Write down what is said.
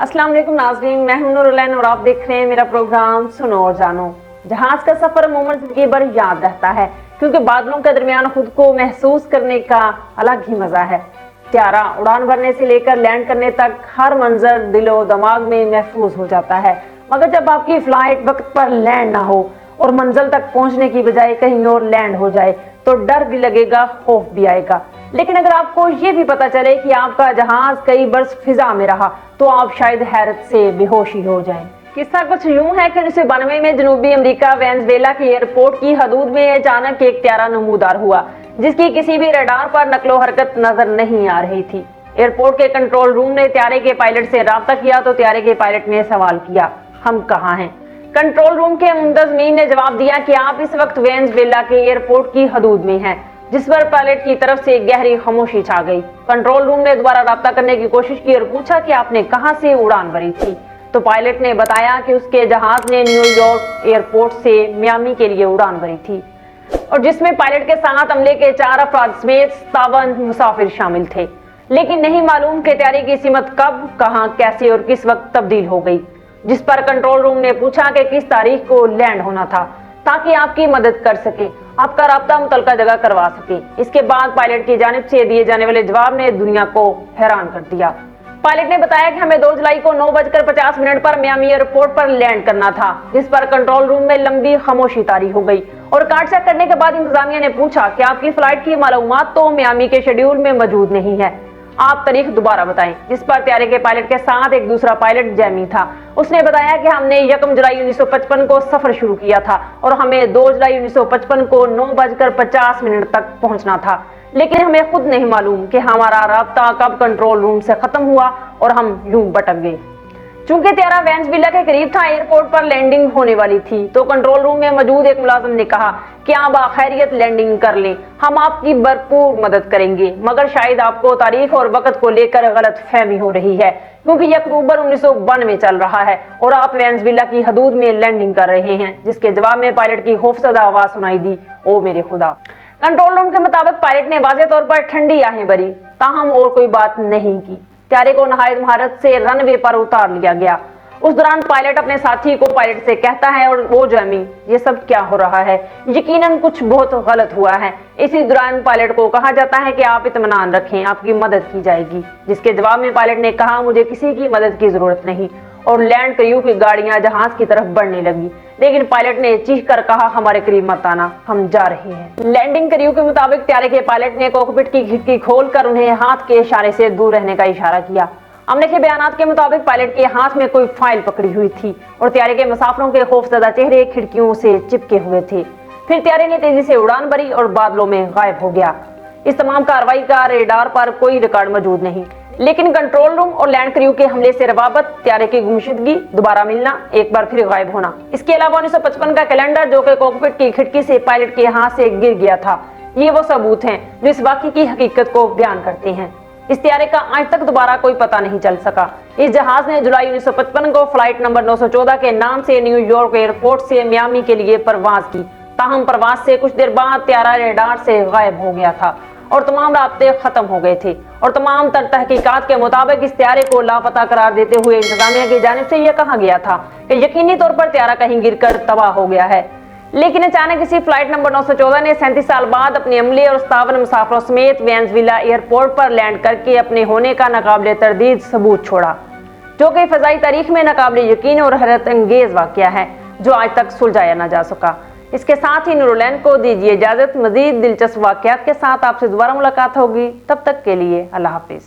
अस्सलाम वालेकुम नाज़रीन, मैं हूं नूरुलैन और आप देख रहे हैं मेरा प्रोग्राम सुनो और जानो। जहाज का सफर अमूमन जिंदगी भर याद रहता है क्योंकि बादलों के दरमियान खुद को महसूस करने का अलग ही मजा है। त्यारा उड़ान भरने से लेकर लैंड करने तक हर मंजर दिलो दिमाग में महफूज हो जाता है, मगर जब आपकी फ्लाइट वक्त पर लैंड ना हो और मंजिल तक पहुंचने की बजाय कहीं और लैंड हो जाए तो डर भी लगेगा, खौफ भी आएगा। लेकिन अगर आपको ये भी पता चले कि आपका जहाज कई बरस फिजा में रहा तो आप शायद हैरत से बेहोश ही हो जाएं। किस्सा कुछ यूं है कि 1992 में जनूबी अमेरिका वेनेजुएला की एयरपोर्ट की हदूद में अचानक एक त्यारा नमूदार हुआ जिसकी किसी भी रडार पर नकलो हरकत नजर नहीं आ रही थी। एयरपोर्ट के कंट्रोल रूम ने त्यारे के पायलट से राब्ता किया तो त्यारे के पायलट ने सवाल किया, हम कहाँ हैं? कंट्रोल रूम के मुंतजमीन ने जवाब दिया कि आप इस वक्त वेनेजुएला के एयरपोर्ट की हदूद में हैं, जिस पर पायलट की तरफ से गहरी खामोशी छा गई। कंट्रोल रूम ने दोबारा राब्ता करने की कोशिश की और पूछा कि आपने कहां से उड़ान भरी थी, तो पायलट ने बताया कि उसके जहाज ने न्यूयॉर्क एयरपोर्ट से मियामी के लिए उड़ान भरी थी और जिसमें पायलट के साथ अमले के 4 अफराद समेत 57 मुसाफिर शामिल थे। लेकिन नहीं मालूम कि त्यारे की सिमत कब, कहां, कैसे और किस वक्त तब्दील हो गई, जिस पर कंट्रोल रूम ने पूछा कि किस तारीख को लैंड होना था ताकि आपकी मदद कर सके, आपका राब्ता मुतलका जगह करवा सके। इसके बाद पायलट की जानिब से दिए जाने वाले जवाब ने दुनिया को हैरान कर दिया। पायलट ने बताया कि हमें 2 जुलाई को 9:50 पर मियामी एयरपोर्ट पर लैंड करना था, जिस पर कंट्रोल रूम में लंबी खामोशी तारी हो गई और कार्ड चेक करने के बाद इंतजामिया ने पूछा कि आपकी फ्लाइट की मालूमात तो मियामी के शेड्यूल में मौजूद नहीं है, आप तारीख दोबारा बताएं। जिस पर त्यारे के पायलट के साथ एक दूसरा पायलट जैमी था। उसने बताया कि हमने 1 जुलाई 1955 को सफर शुरू किया था और हमें 2 जुलाई 1955 को 9:50 तक पहुंचना था, लेकिन हमें खुद नहीं मालूम कि हमारा राब्ता कब कंट्रोल रूम से खत्म हुआ और हम यूं भटक गए। चूंकि त्यारा वेनेजुएला के करीब था, एयरपोर्ट पर लैंडिंग होने वाली थी, तो कंट्रोल रूम में मौजूद एक मुलाजिम ने कहा कि आप बाखैरियत लैंडिंग कर लें, हम आपकी भरपूर मदद करेंगे, मगर शायद आपको तारीख और वक्त को लेकर गलत फहमी हो रही है क्योंकि यह अक्टूबर 1992 चल रहा है और आप वेनेजुएला की हदूद में लैंडिंग कर रहे हैं। जिसके जवाब में पायलट की खौफजदा आवाज सुनाई दी, ओ मेरे खुदा। कंट्रोल रूम के मुताबिक पायलट ने वाज़ेह तौर पर ठंडी आहें भरी, ताहम और कोई बात नहीं की। त्यारे को नहायत महारत से रनवे पर उतार लिया गया। उस दौरान पायलट अपने साथी को पायलट से कहता है, और वो जैमी, ये सब क्या हो रहा है? यकीनन कुछ बहुत गलत हुआ है। इसी दौरान पायलट को कहा जाता है कि आप इत्मीनान रखें, आपकी मदद की जाएगी। जिसके जवाब में पायलट ने कहा, मुझे किसी की मदद की जरूरत नहीं, और लैंड क्रू की गाड़ियां जहाज की तरफ बढ़ने लगी। लेकिन पायलट ने चीख कर कहा, हमारे करीब मत आना, हम जा रहे हैं। लैंडिंग क्रू के मुताबिक त्यारे के पायलट ने कॉकपिट की खिड़की खोलकर उन्हें हाथ के इशारे से दूर रहने का इशारा किया। अमले के बयानात के मुताबिक पायलट के हाथ में कोई फाइल पकड़ी हुई थी और त्यारे के मुसाफिरों के खौफजदा चेहरे खिड़कियों से चिपके हुए थे। फिर त्यारे ने तेजी से उड़ान भरी और बादलों में गायब हो गया। इस तमाम कार्रवाई का रेडार पर कोई रिकॉर्ड मौजूद नहीं, लेकिन कंट्रोल रूम और लैंड क्रू के हमले से रवाबत, त्यारे की गुमशुदगी, दोबारा मिलना, एक बार फिर गायब होना। इसके अलावा 1955 का कैलेंडर जो कि कॉकपिट की खिड़की से पायलट के हाथ से गिर गया था, ये वो सबूत हैं जो इस वाकये की हकीकत को बयान करते हैं। इस त्यारे का आज तक दोबारा कोई पता नहीं चल सका। इस जहाज ने जुलाई 1955 को फ्लाइट नंबर 914 के नाम से न्यूयॉर्क एयरपोर्ट से मियामी के लिए परवाज की। ताहम परवाज से कुछ देर बाद त्यारा रेडार से गायब हो गया था और तमाम राब्ते खत्म हो गए थे और तमाम तर तहकीकात के मुताबिक इस त्यारे को लापता करार देते हुए इंतजामिया की जानिब से यह कहा गया था कि यकीनी तौर पर त्यारा कहीं गिरकर तबाह हो गया है। लेकिन अचानक इसी फ्लाइट नंबर 914 ने 37 साल बाद अपने अमले और 57 मुसाफिरों समेत वेनेजुएला एयरपोर्ट पर लैंड करके अपने होने का नाकाबिले तरदीद सबूत छोड़ा, जो कि फजाई तारीख में नाकाबिले यकीन और हैरत अंगेज वाकया है जो आज तक सुलझाया न जा सका। इसके साथ ही नूरुलैन को दीजिए इजाजत। मजीद दिलचस्प वाकयात के साथ आपसे दोबारा मुलाकात होगी, तब तक के लिए अल्लाह हाफिज।